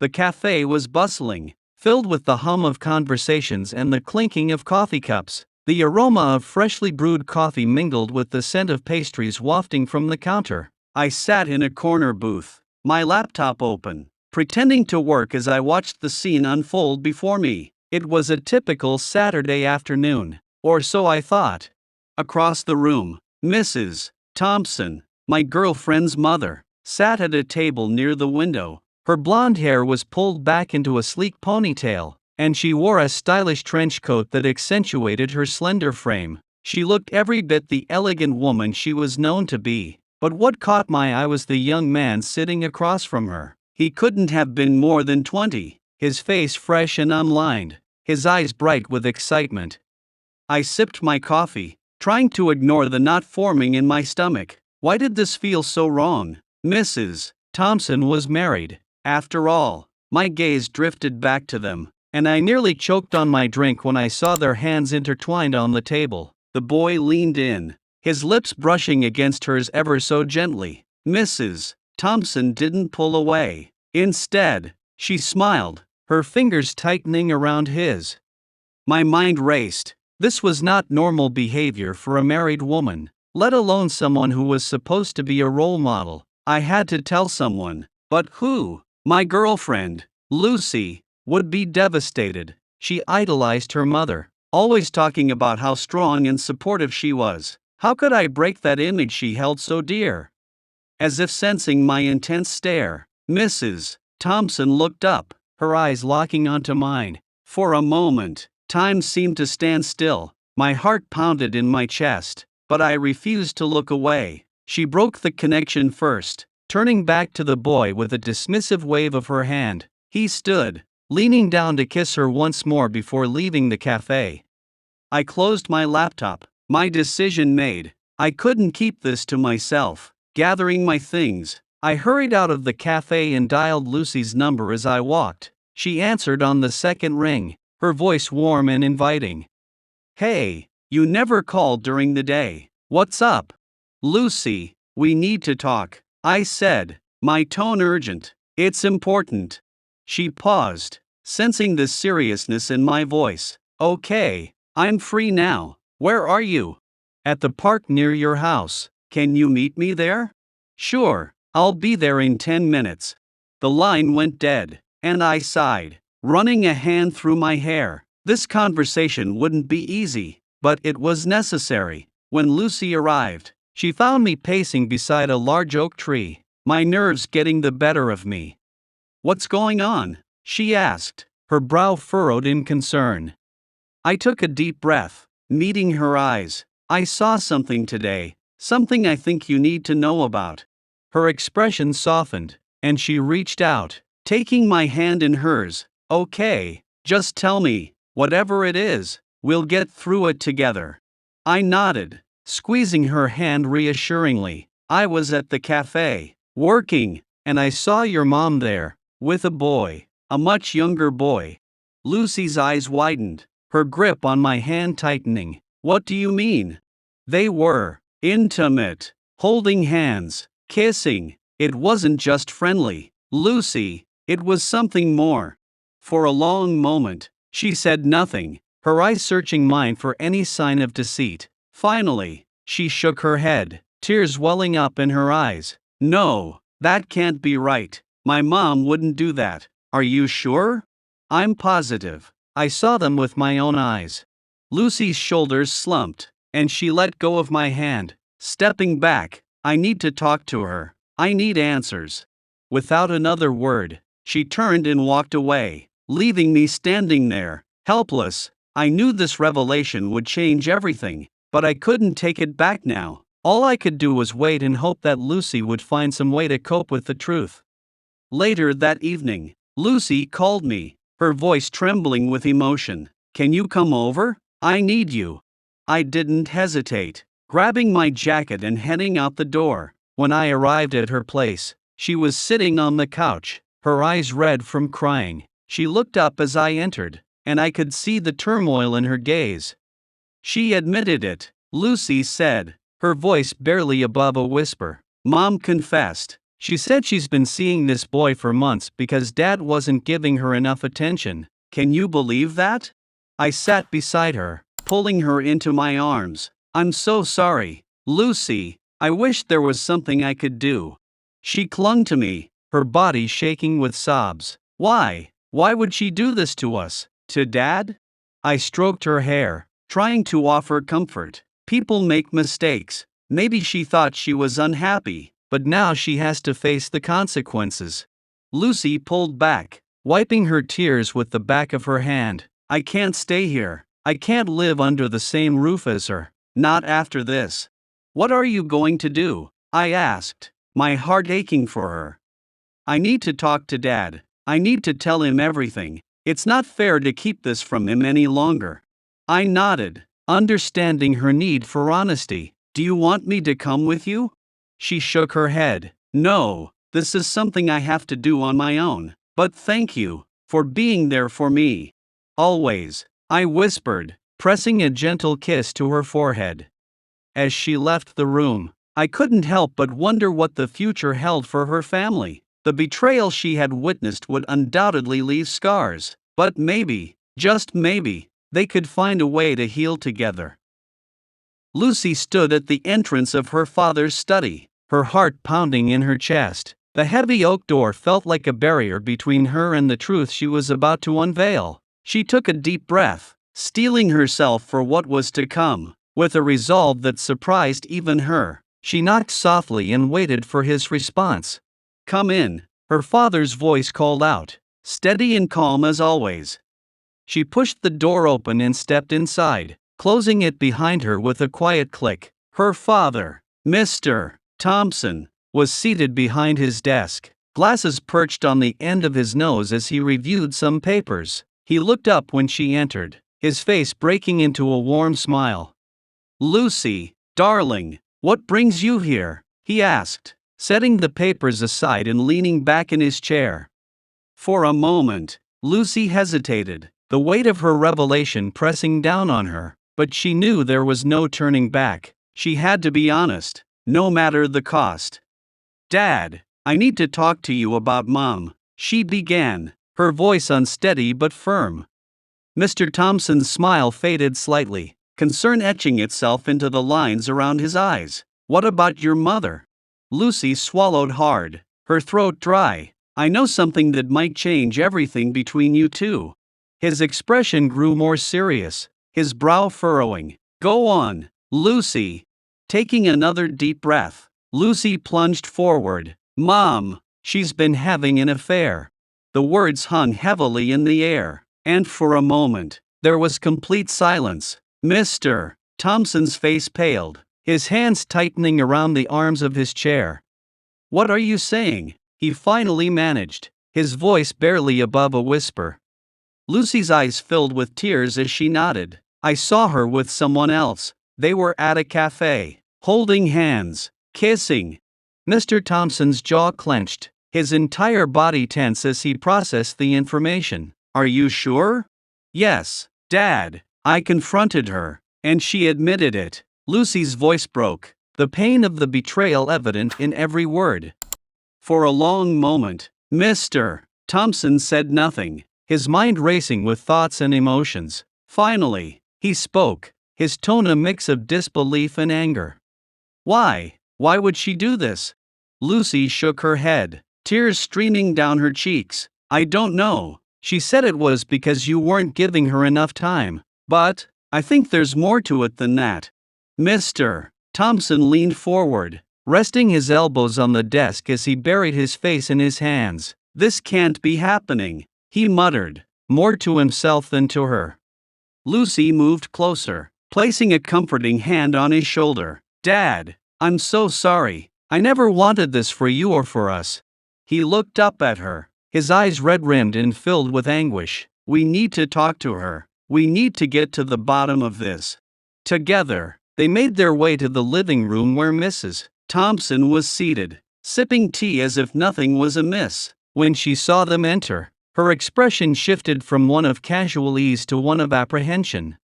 The cafe was bustling, filled with the hum of conversations and the clinking of coffee cups. The aroma of freshly brewed coffee mingled with the scent of pastries wafting from the counter. I sat in a corner booth, my laptop open, pretending to work as I watched the scene unfold before me. It was a typical Saturday afternoon, or so I thought. Across the room, Mrs. Thompson, my girlfriend's mother, sat at a table near the window. Her blonde hair was pulled back into a sleek ponytail, and she wore a stylish trench coat that accentuated her slender frame. She looked every bit the elegant woman she was known to be, but what caught my eye was the young man sitting across from her. He couldn't have been more than 20, his face fresh and unlined, his eyes bright with excitement. I sipped my coffee, trying to ignore the knot forming in my stomach. Why did this feel so wrong? Mrs. Thompson was married. After all, my gaze drifted back to them, and I nearly choked on my drink when I saw their hands intertwined on the table. The boy leaned in, his lips brushing against hers ever so gently. Mrs. Thompson didn't pull away. Instead, she smiled, her fingers tightening around his. My mind raced. This was not normal behavior for a married woman, let alone someone who was supposed to be a role model. I had to tell someone, but who? My girlfriend, Lucy, would be devastated. She idolized her mother, always talking about how strong and supportive she was. How could I break that image she held so dear? As if sensing my intense stare, Mrs. Thompson looked up, her eyes locking onto mine. For a moment, time seemed to stand still. My heart pounded in my chest, but I refused to look away. She broke the connection first, turning back to the boy with a dismissive wave of her hand. He stood, leaning down to kiss her once more before leaving the cafe. I closed my laptop, my decision made. I couldn't keep this to myself. Gathering my things, I hurried out of the cafe and dialed Lucy's number as I walked. She answered on the second ring, her voice warm and inviting. "Hey, you never called during the day. What's up?" "Lucy, we need to talk," I said, my tone urgent. "It's important." She paused, sensing the seriousness in my voice. "Okay, I'm free now. Where are you?" "At the park near your house. Can you meet me there?" "Sure, I'll be there in 10 minutes. The line went dead, and I sighed, running a hand through my hair. This conversation wouldn't be easy, but it was necessary. When Lucy arrived, she found me pacing beside a large oak tree, my nerves getting the better of me. "What's going on?" she asked, her brow furrowed in concern. I took a deep breath, meeting her eyes. "I saw something today, something I think you need to know about." Her expression softened, and she reached out, taking my hand in hers. "Okay, just tell me, whatever it is, we'll get through it together." I nodded, squeezing her hand reassuringly. "I was at the cafe, working, and I saw your mom there, with a boy, a much younger boy." Lucy's eyes widened, her grip on my hand tightening. "What do you mean?" "They were intimate, holding hands, kissing. It wasn't just friendly, Lucy, it was something more." For a long moment, she said nothing, her eyes searching mine for any sign of deceit. Finally, she shook her head, tears welling up in her eyes. "No, that can't be right. My mom wouldn't do that." "Are you sure?" "I'm positive. I saw them with my own eyes." Lucy's shoulders slumped, and she let go of my hand, stepping back. "I need to talk to her. I need answers." Without another word, she turned and walked away, leaving me standing there, helpless. I knew this revelation would change everything, but I couldn't take it back now. All I could do was wait and hope that Lucy would find some way to cope with the truth. Later that evening, Lucy called me, her voice trembling with emotion. "Can you come over? I need you." I didn't hesitate, grabbing my jacket and heading out the door. When I arrived at her place, she was sitting on the couch, her eyes red from crying. She looked up as I entered, and I could see the turmoil in her gaze. "She admitted it," Lucy said, her voice barely above a whisper. "Mom confessed. She said she's been seeing this boy for months because Dad wasn't giving her enough attention. Can you believe that? I sat beside her, pulling her into my arms. I'm so sorry, Lucy. I wish there was something I could do. She clung to me, her body shaking with sobs. Why? Why would she do this to us? To Dad? I stroked her hair, trying to offer comfort. People make mistakes. Maybe she thought she was unhappy, but now she has to face the consequences. Lucy pulled back, wiping her tears with the back of her hand. I can't stay here. I can't live under the same roof as her. Not after this. What are you going to do? I asked, my heart aching for her. I need to talk to Dad. I need to tell him everything. It's not fair to keep this from him any longer. I nodded, understanding her need for honesty. Do you want me to come with you? She shook her head. No, this is something I have to do on my own. But thank you for being there for me. Always, I whispered, pressing a gentle kiss to her forehead. As she left the room, I couldn't help but wonder what the future held for her family. The betrayal she had witnessed would undoubtedly leave scars, but maybe, just maybe, they could find a way to heal together. Lucy stood at the entrance of her father's study, her heart pounding in her chest. The heavy oak door felt like a barrier between her and the truth she was about to unveil. She took a deep breath, steeling herself for what was to come. With a resolve that surprised even her, she knocked softly and waited for his response. Come in, her father's voice called out, steady and calm as always. She pushed the door open and stepped inside, closing it behind her with a quiet click. Her father, Mr. Thompson, was seated behind his desk, glasses perched on the end of his nose as he reviewed some papers. He looked up when she entered, his face breaking into a warm smile. Lucy, darling, what brings you here? He asked, setting the papers aside and leaning back in his chair. For a moment, Lucy hesitated, the weight of her revelation pressing down on her, but she knew there was no turning back. She had to be honest, no matter the cost. Dad, I need to talk to you about Mom, she began, her voice unsteady but firm. Mr. Thompson's smile faded slightly, concern etching itself into the lines around his eyes. What about your mother? Lucy swallowed hard, her throat dry. I know something that might change everything between you two. His expression grew more serious, his brow furrowing. Go on, Lucy. Taking another deep breath, Lucy plunged forward. Mom, she's been having an affair. The words hung heavily in the air, and for a moment, there was complete silence. Mr. Thompson's face paled, his hands tightening around the arms of his chair. What are you saying? He finally managed, his voice barely above a whisper. Lucy's eyes filled with tears as she nodded. I saw her with someone else. They were at a cafe, holding hands, kissing. Mr. Thompson's jaw clenched, his entire body tense as he processed the information. Are you sure? Yes, Dad. I confronted her, and she admitted it. Lucy's voice broke, the pain of the betrayal evident in every word. For a long moment, Mr. Thompson said nothing, his mind racing with thoughts and emotions. Finally, he spoke, his tone a mix of disbelief and anger. Why? Why would she do this? Lucy shook her head, tears streaming down her cheeks. I don't know. She said it was because you weren't giving her enough time. But, I think there's more to it than that. Mr. Thompson leaned forward, resting his elbows on the desk as he buried his face in his hands. This can't be happening, he muttered, more to himself than to her. Lucy moved closer, placing a comforting hand on his shoulder. Dad, I'm so sorry. I never wanted this for you or for us. He looked up at her, his eyes red-rimmed and filled with anguish. We need to talk to her. We need to get to the bottom of this. Together, they made their way to the living room where Mrs. Thompson was seated, sipping tea as if nothing was amiss. When she saw them enter, her expression shifted from one of casual ease to one of apprehension.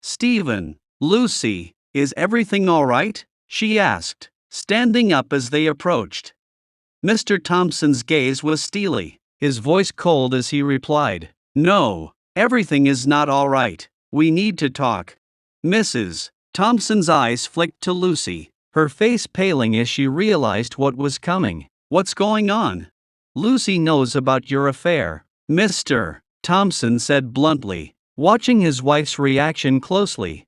Stephen, Lucy, is everything all right? She asked, standing up as they approached. Mr. Thompson's gaze was steely, his voice cold as he replied, "No, everything is not all right. We need to talk." Mrs. Thompson's eyes flicked to Lucy, her face paling as she realized what was coming. "What's going on?" "Lucy knows about your affair," Mr. Thompson said bluntly, watching his wife's reaction closely.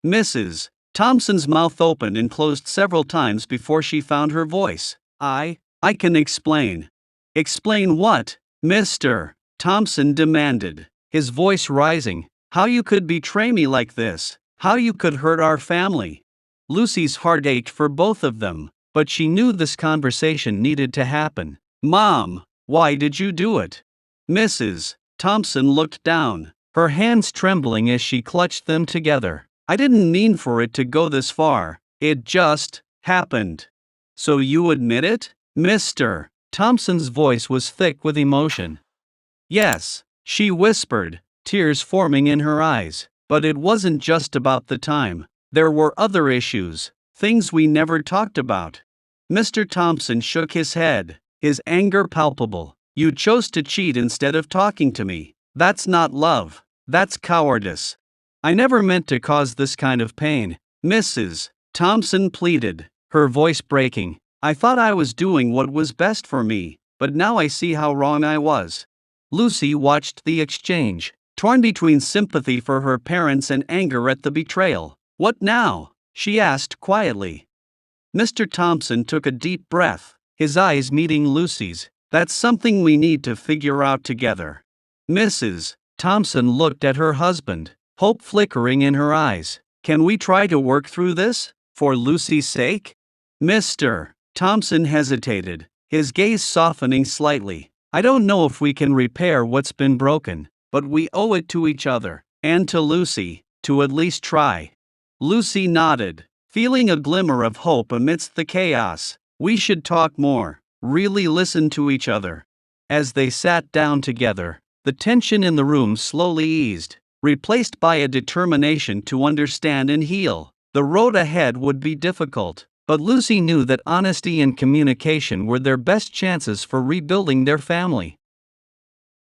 Mrs. Thompson's mouth opened and closed several times before she found her voice. I can explain." "Explain what?" Mr. Thompson demanded, his voice rising. "How you could betray me like this, how you could hurt our family." Lucy's heart ached for both of them, but she knew this conversation needed to happen. "Mom, why did you do it?" Mrs. Thompson looked down, her hands trembling as she clutched them together. "I didn't mean for it to go this far, it just happened." "So you admit it?" Mr. Thompson's voice was thick with emotion. "Yes," she whispered, tears forming in her eyes. "But it wasn't just about the time. There were other issues, things we never talked about." Mr. Thompson shook his head, his anger palpable. "You chose to cheat instead of talking to me. That's not love, that's cowardice. I never meant to cause this kind of pain," Mrs. Thompson pleaded, her voice breaking. "I thought I was doing what was best for me, but now I see how wrong I was." Lucy watched the exchange, torn between sympathy for her parents and anger at the betrayal. "What now?" she asked quietly. Mr. Thompson took a deep breath, his eyes meeting Lucy's. "That's something we need to figure out together." Mrs. Thompson looked at her husband, hope flickering in her eyes. "Can we try to work through this, for Lucy's sake?" Mr. Thompson hesitated, his gaze softening slightly. "I don't know if we can repair what's been broken, but we owe it to each other, and to Lucy, to at least try." Lucy nodded, feeling a glimmer of hope amidst the chaos. "We should talk more, really listen to each other." As they sat down together, the tension in the room slowly eased, replaced by a determination to understand and heal. The road ahead would be difficult, but Lucy knew that honesty and communication were their best chances for rebuilding their family.